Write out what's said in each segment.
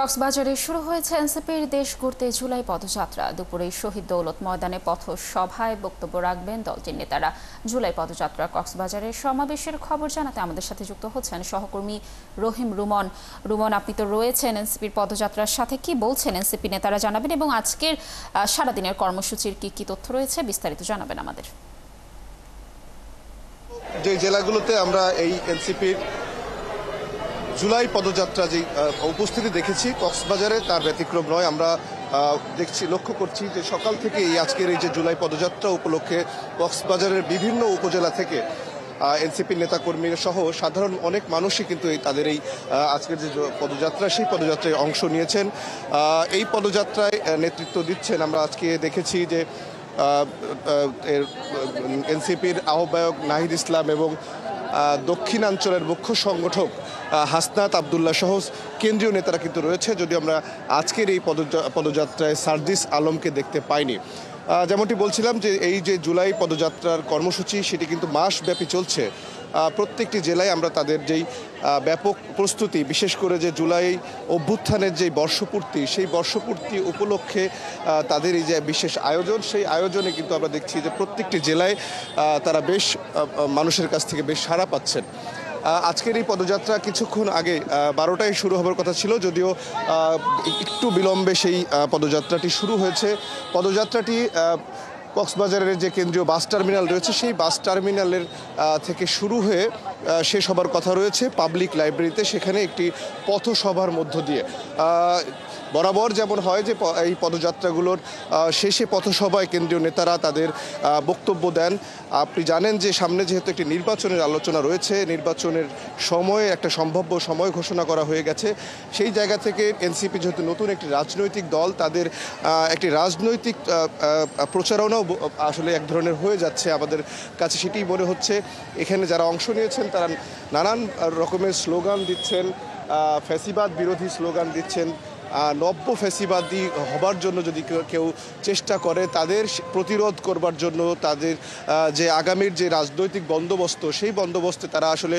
কক্সবাজারে শুরু হয়েছে এনসিপির দেশ ঘুরতে জুলাই পদযাত্রা। দুপুরে শহীদ দৌলত ময়দানে পথসভায় বক্তব্য রাখবেন দলটির নেতারা। জুলাই পদযাত্রা কক্সবাজারের সমাবেশের খবর জানাতে আমাদের সাথে যুক্ত হচ্ছেন সহকর্মী রহিম রুমন। রুমন, আপনি তো রয়েছেন এনসিপির পদযাত্রার সাথে, কি বলছেন এনসিপি নেতারা জানাবেন, এবং আজকের সারাদিনের কর্মসূচির কি তথ্য রয়েছে বিস্তারিত জানাবেন আমাদের। যে জেলাগুলোতে আমরা এই এনসিপির জুলাই পদযাত্রা যে উপস্থিতি দেখেছি, কক্সবাজারে তার ব্যতিক্রম নয়। আমরা লক্ষ্য করছি যে সকাল থেকে এই আজকের এই যে জুলাই পদযাত্রা উপলক্ষে কক্সবাজারের বিভিন্ন উপজেলা থেকে এনসিপির নেতাকর্মীরা সহ সাধারণ অনেক মানুষই কিন্তু তাদের এই আজকের যে পদযাত্রা সেই পদযাত্রায় অংশ নিয়েছেন। এই পদযাত্রায় নেতৃত্ব দিচ্ছেন, আমরা আজকে দেখেছি যে এনসিপির আহ্বায়ক নাহিদ ইসলাম এবং দক্ষিণাঞ্চলের মুখ্য সংগঠক হাসনাত আবদুল্লাহ সহ কেন্দ্রীয় নেতারা কিন্তু রয়েছে, যদিও আমরা আজকের এই পদযাত্রায় সার্জিস আলমকে দেখতে পাইনি। যেমনটি বলছিলাম যে এই যে জুলাই পদযাত্রার কর্মসূচি সেটি কিন্তু মাসব্যাপী চলছে। প্রত্যেকটি জেলায় আমরা তাদের যেই ব্যাপক প্রস্তুতি, বিশেষ করে যে জুলাই অভ্যুত্থানের যে বর্ষপূর্তি, সেই বর্ষপূর্তি উপলক্ষে তাদের এই যে বিশেষ আয়োজন, সেই আয়োজনে কিন্তু আমরা দেখছি যে প্রত্যেকটি জেলায় তারা বেশ মানুষের কাছ থেকে বেশ সাড়া পাচ্ছেন। আজকের এই পদযাত্রা কিছুক্ষণ আগে 12টায় শুরু হবার কথা ছিল, যদিও একটু বিলম্বে সেই পদযাত্রাটি শুরু হয়েছে। পদযাত্রাটি কক্সবাজারের যে কেন্দ্রীয় বাস টার্মিনাল রয়েছে সেই বাস টার্মিনালের থেকে শুরু হয়ে শেষ হবার কথা রয়েছে পাবলিক লাইব্রেরিতে, সেখানে একটি পথসভার মধ্য দিয়ে। বরাবর যেমন হয় যে এই পদযাত্রাগুলোর শেষে পথসভায় কেন্দ্রীয় নেতারা তাদের বক্তব্য দেন। আপনি জানেন যে সামনে যেহেতু একটি নির্বাচনের আলোচনা রয়েছে, নির্বাচনের সময়ে একটা সম্ভাব্য সময় ঘোষণা করা হয়ে গেছে, সেই জায়গা থেকে এনসিপি যেহেতু নতুন একটি রাজনৈতিক দল, তাদের একটি রাজনৈতিক প্রচারণাও আসলে এক ধরনের হয়ে যাচ্ছে। আমাদের কাছে সেটি মনে হচ্ছে। এখানে যারা অংশ নিয়েছেন তারা নানান রকমের স্লোগান দিচ্ছেন, ফ্যাসিবাদ বিরোধী স্লোগান দিচ্ছেন। নব্য ফ্যাসিবাদী হবার জন্য যদি কেউ চেষ্টা করে, তাদের প্রতিরোধ করবার জন্য তাদের যে আগামীর যে রাজনৈতিক বন্দোবস্ত, সেই বন্দোবস্তে তারা আসলে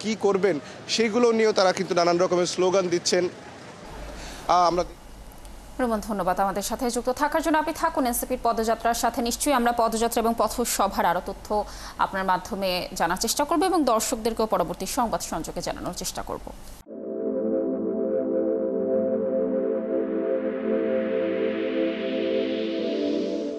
কি করবেন সেইগুলো নিয়েও তারা কিন্তু নানান রকমের স্লোগান দিচ্ছেন। আমরা রোমন, ধন্যবাদ আমাদের সাথে যুক্ত থাকার জন্য। আপনি থাকুন এনসিপির পদযাত্রার সাথে। নিশ্চয়ই আমরা পদযাত্রা এবং পথসভার আরও তথ্য আপনার মাধ্যমে জানার চেষ্টা করব এবং দর্শকদেরকেও পরবর্তী সংবাদ সংযোগে জানানোর চেষ্টা করব।